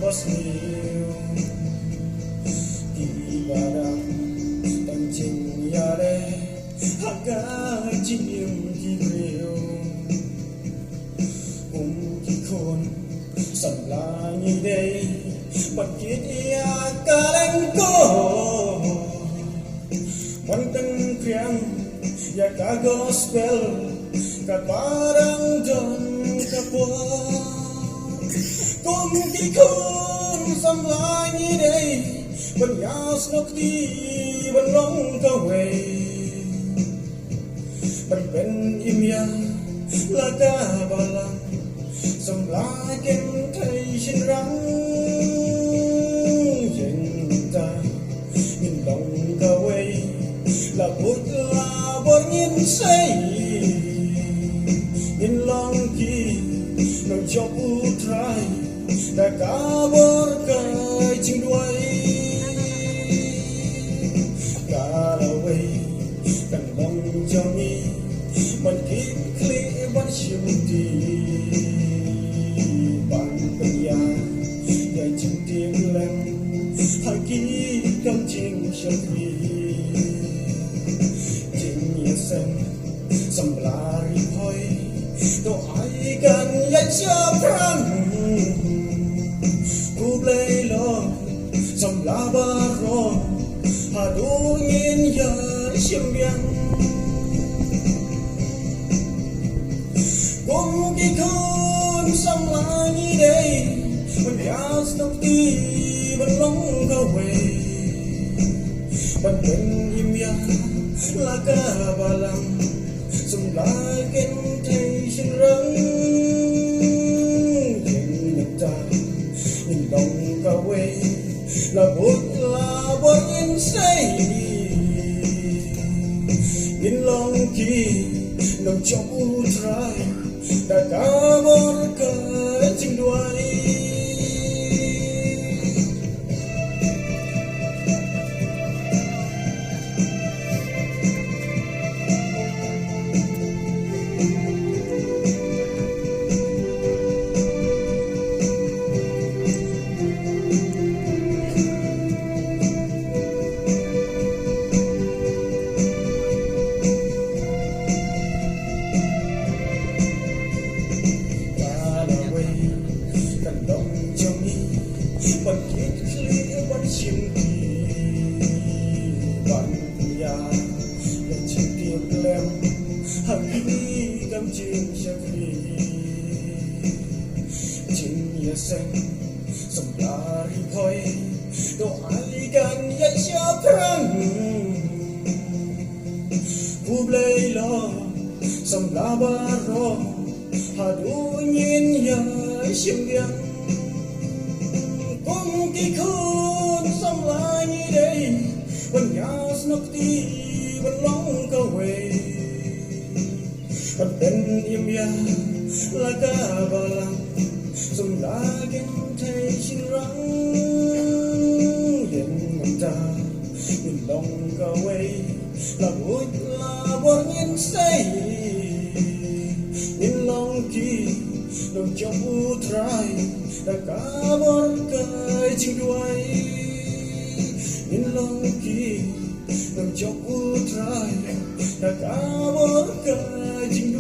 bosniu di barang tancing yare haga jinyum giriu kikon sablangi day bakit iya kalengko wanteng kriang ya ka gospel ka parang don kapo kung kikon sablangi day banyas nokti banong kaway banben imya laga balang Semlakin thay răng Dành ta nhìn lòng ca quay là bút là bột nhìn say nhìn lòng kỳ nồng cho bút trai đã cả bột cây chinh đuôi cả là quay càng lòng cho mi mình kít khli bắt chiều đi công trình sân huy chính nhà sen sầm lá ri hoi đồ ai gần ya cho pram cu play lo sầm lá ba ro hà du nhìn ya xiêm biang cùng đi khôn sầm lá như đây mình đã sắp đi bên lòng cao về bên bên im ya là cả balang sum lại kiến thấy xin răng nhìn nhận ta nhìn lòng cao về là bút in say nhìn lòng kỳ nằm trong u trai đã cả một cái chinh đuôi But it's clear what you need. One yard, let you give them. Happy come to Shakri. Jin Yasen, some blurry boy. Do I can yet your prang? Who play law, some labaro. Hadu yin ya shimbiang. Kung kikon sam lại như đây bên nhà snokti bên lòng cao về bên bên im ya là cả balang sum la kiến thấy xin răng đến ngầm ta bên lòng cao về là bút là bột nhìn say bên lòng kỳ đồng cho bút trai đã cả một cái chinh đuôi nhìn lòng kỳ đồng cho bút trai đã cả một cái chinh